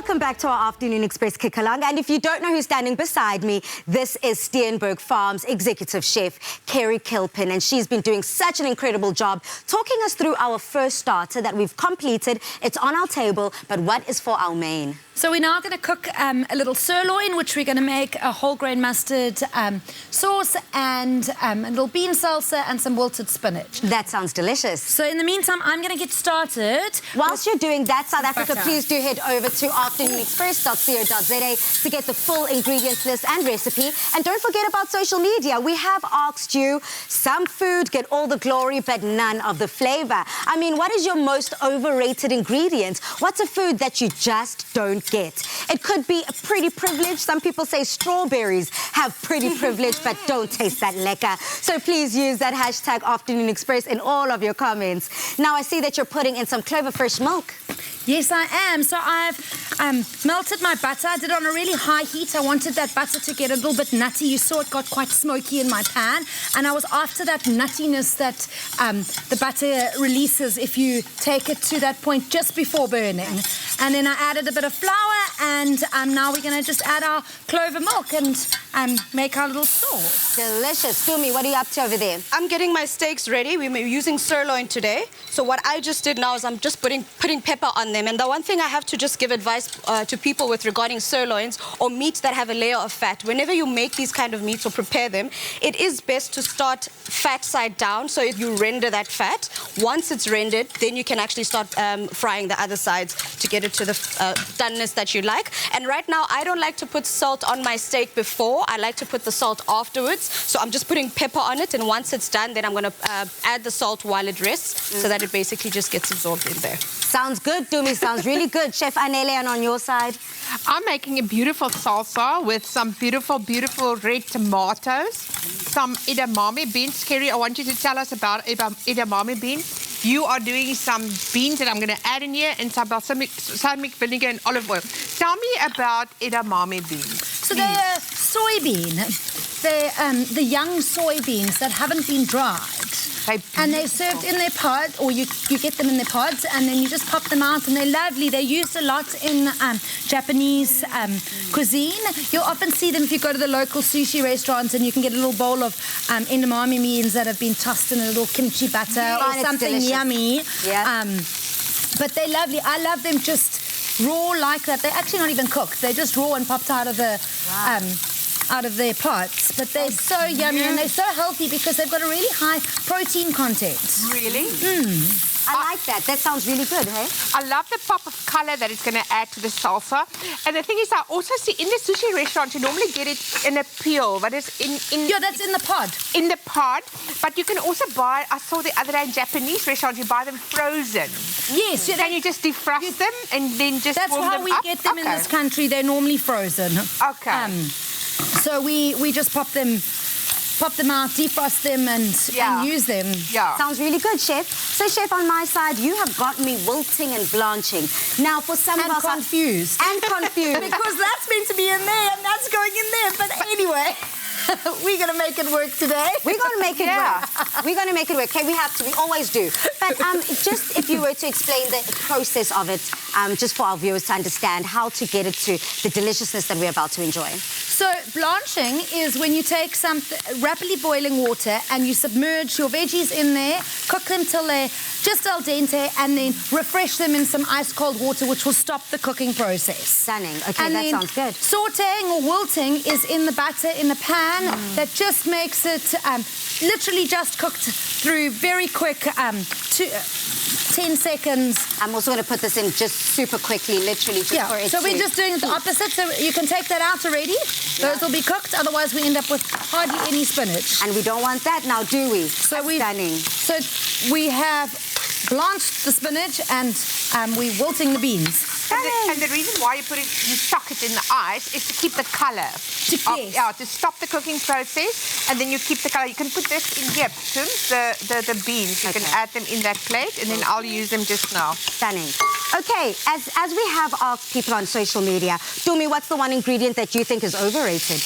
Welcome back to our Afternoon Express Kikalang. And if you don't know who's standing beside me, this is Steenberg Farms executive chef, Kerry Kilpin. And she's been doing such an incredible job talking us through our first starter that we've completed. It's on our table, but what is for our main? So we're now going to cook a little sirloin, which we're going to make a whole grain mustard sauce and a little bean salsa and some wilted spinach. That sounds delicious. So in the meantime, I'm going to get started. Whilst you're doing that, South Africa, butter. please do head over to afternoonexpress.co.za to get the full ingredients list and recipe. And don't forget about social media. We have asked you, some food get all the glory, but none of the flavor. I mean, what is your most overrated ingredient? What's a food that you just don't get? It could be a pretty privilege. Some people say strawberries have pretty privilege, but don't taste that lekker. So please use that hashtag Afternoon Express in all of your comments. Now I see that you're putting in some Clover Fresh milk. Yes, I am. So I've melted my butter. I did it on a really high heat. I wanted that butter to get a little bit nutty. You saw it got quite smoky in my pan. And I was after that nuttiness that the butter releases if you take it to that point just before burning. And then I added a bit of flour, and now we're going to just add our clover milk and make our little sauce. Delicious. Fumi, what are you up to over there? I'm getting my steaks ready. We're using sirloin today. So what I just did now is I'm just putting pepper on them. And the one thing I have to just give advice to people with regarding sirloins or meat that have a layer of fat, whenever you make these kind of meats or prepare them, it is best to start fat side down so you render that fat. Once it's rendered, then you can actually start frying the other sides to get it to the doneness that you like. And right now, I don't like to put salt on my steak before. I like to put the salt afterwards. So I'm just putting pepper on it, and once it's done, then I'm going to add the salt while it rests so that it basically just gets absorbed in there. Sounds good, Dumi. Sounds really good. Chef Anele, and on your side? I'm making a beautiful salsa with some beautiful, beautiful red tomatoes, some edamame beans. Kerry, I want you to tell us about edamame beans. You are doing some beans that I'm going to add in here, and some balsamic vinegar and olive oil. Tell me about edamame beans. So they're soybean. They're the young soybeans that haven't been dried. And they're served in their pod, or you get them in their pods, and then you just pop them out, and they're lovely. They're used a lot in Japanese cuisine. You'll often see them if you go to the local sushi restaurants, and you can get a little bowl of edamame beans that have been tossed in a little kimchi butter or something yummy. Yeah. But they're lovely. I love them just raw like that. They're actually not even cooked. They're just raw and popped out of the... out of their pots, but they're so yummy and they're so healthy because they've got a really high protein content. Really? I like that. That sounds really good, hey? I love the pop of colour that it's going to add to the salsa. And the thing is, I also see in the sushi restaurant, you normally get it in a peel, but it's in Yeah, that's in the pod. In the pod. But you can also buy, I saw the other day in Japanese restaurants, you buy them frozen. Yes. Can you just defrost them and then just That's warm how them we up? get them in this country. They're normally frozen. Okay. So we just pop them out, defrost them, and use them. Yeah. Sounds really good, Chef. So, Chef, on my side, you have got me wilting and blanching. Now, for some of us... confused. And confused. Because that's meant to be in there, and that's going in there. But anyway... We're going to make it work today. We're going to make it work. We're going to make it work. Okay, we have to. We always do. But just if you were to explain the process of it, just for our viewers to understand how to get it to the deliciousness that we're about to enjoy. So blanching is when you take some rapidly boiling water and you submerge your veggies in there, cook them till they're just al dente, and then refresh them in some ice-cold water, which will stop the cooking process. Stunning. Okay, And that then sounds good. Sautéing or wilting is in the batter in the pan. That just makes it literally just cooked through very quick 10 seconds. I'm also going to put this in just super quickly, literally just for it So we're just doing the opposite. So you can take that out already. Those will be cooked. Otherwise, we end up with hardly any spinach. And we don't want that now, do we? So Stunning. So we have blanched the spinach and we're wilting the beans. And the reason why you sock it in the ice is to keep the colour. To stop the cooking process, and then you keep the colour. You can put this in here, the beans. You can add them in that plate, and then I'll use them just now. Stunning. Okay, as we have asked people on social media, Dumi, what's the one ingredient that you think is overrated?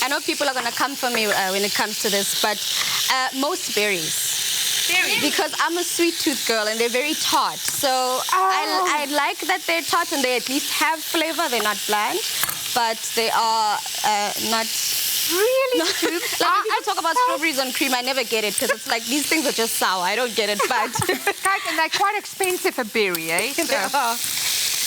I know people are going to come for me when it comes to this, but most berries. Berries. Because I'm a sweet tooth girl and they're very tart. So I like that they're tart and they at least have flavor. They're not bland, but they are not... Really? No, like when people talk about strawberries on cream, I never get it because it's like these things are just sour. I don't get it, but... Kijk, and they're quite expensive, a berry, eh? So.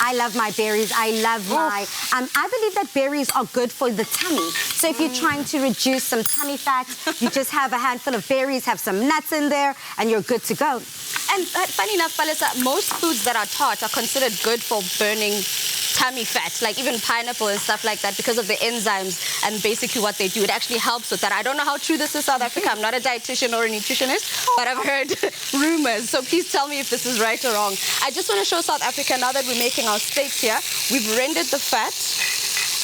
I love my berries. I love my... I believe that berries are good for the tummy. So if you're trying to reduce some tummy fat, you just have a handful of berries, have some nuts in there, and you're good to go. And funny enough, Palesa, most foods that are tart are considered good for burning tummy fat, like even pineapple and stuff like that, because of the enzymes and basically what they do. It actually helps with that. I don't know how true this is, South Africa. I'm not a dietitian or a nutritionist, but I've heard rumors. So please tell me if this is right or wrong. I just want to show South Africa, now that we're making our steaks here, we've rendered the fat.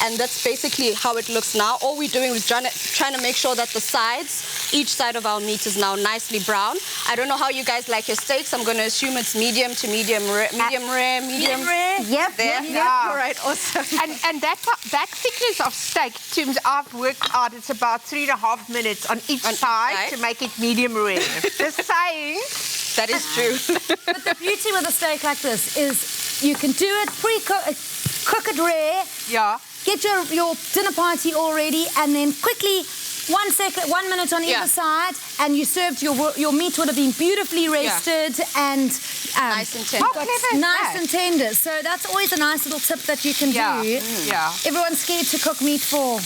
And that's basically how it looks now. All we're doing is trying to make sure that the sides, each side of our meat is now nicely brown. I don't know how you guys like your steaks. I'm going to assume it's medium to medium rare. Medium rare. Yep. There. Yep. All right, awesome. And that thickness of steak, I've worked out, it's about 3.5 minutes on each side to make it medium rare. Just saying. That is true. But the beauty with a steak like this is you can do it cook it rare. Yeah. Get your dinner party all ready, and then quickly 1 minute on either side, and you served your meat would have been beautifully roasted and nice and tender. How clever is nice that? and tender. So that's always a nice little tip that you can do. Yeah. Everyone's scared to cook meat for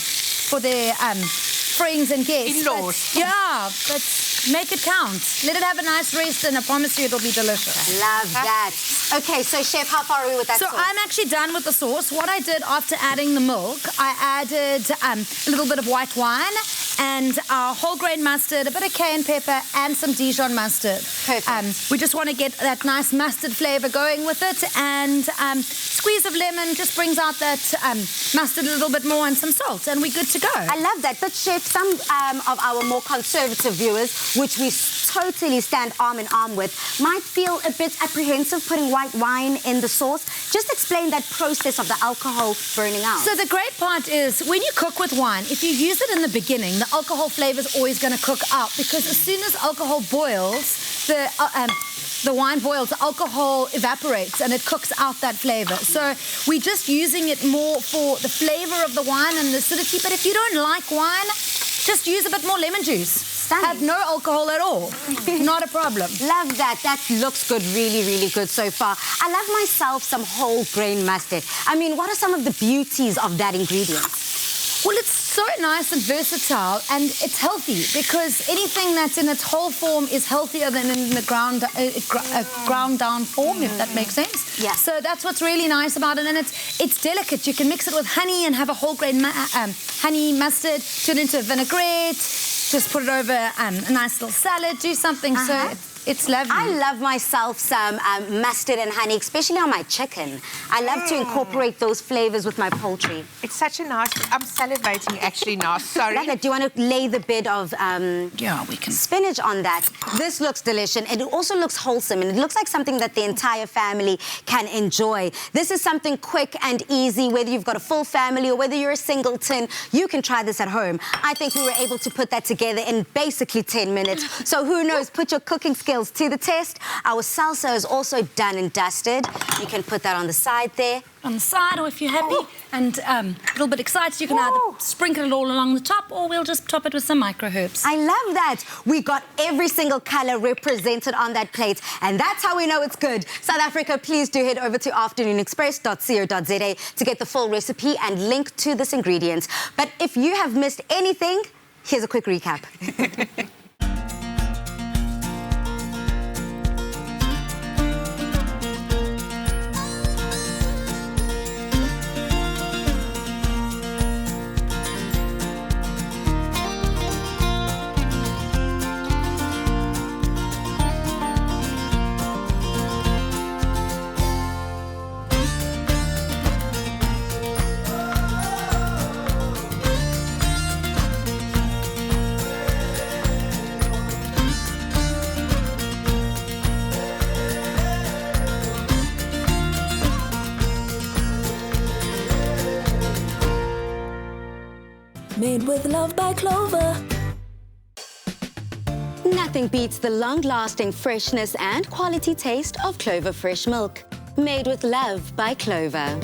their friends and guests. In-laws. Yeah, but make it count. Let it have a nice rest, and I promise you it'll be delicious. Love that. Okay, so Chef, how far are we with that sauce? I'm actually done with the sauce. What I did after adding the milk, I added a little bit of white wine and whole grain mustard, a bit of cayenne pepper, and some Dijon mustard. Perfect. We just want to get that nice mustard flavor going with it, and squeeze of lemon just brings out that mustard a little bit more, and some salt, and we're good to go. I love that. But Chef, some of our more conservative viewers, which we totally stand arm in arm with, might feel a bit apprehensive putting white wine in the sauce. Just explain that process of the alcohol burning out. So the great part is when you cook with wine, if you use it in the beginning, the alcohol flavor is always going to cook out, because as soon as alcohol boils, the wine boils, the alcohol evaporates and it cooks out that flavor. So we're just using it more for the flavor of the wine and the acidity. But if you don't like wine, just use a bit more lemon juice. Stunning. Have no alcohol at all. Not a problem. Love that. That looks good, really, really good so far. I love myself some whole grain mustard. I mean, what are some of the beauties of that ingredient? Well, it's so nice and versatile, and it's healthy, because anything that's in its whole form is healthier than in the ground down form, if that makes sense. Yeah. So that's what's really nice about it, and it's delicate. You can mix it with honey and have a whole grain honey mustard, turn it into a vinaigrette, just put it over a nice little salad, do something. So it's lovely. I love myself some mustard and honey, especially on my chicken. I love to incorporate those flavors with my poultry. It's such a nice... I'm salivating actually now, sorry. Love it. Do you want to lay the bit of Yeah, we can. spinach on that? This looks delicious. It also looks wholesome, and it looks like something that the entire family can enjoy. This is something quick and easy, whether you've got a full family or whether you're a singleton, you can try this at home. I think we were able to put that together in basically 10 minutes. So who knows, put your cooking skills to the test. Our salsa is also done and dusted. You can put that on the side there. On the side, or if you're happy and a little bit excited, you can either sprinkle it all along the top, or we'll just top it with some micro herbs. I love that. We got every single color represented on that plate, and that's how we know it's good. South Africa, please do head over to afternoonexpress.co.za to get the full recipe and link to this ingredient. But if you have missed anything, here's a quick recap. Made with love by Clover. Nothing beats the long-lasting freshness and quality taste of Clover Fresh milk. Made with love by Clover.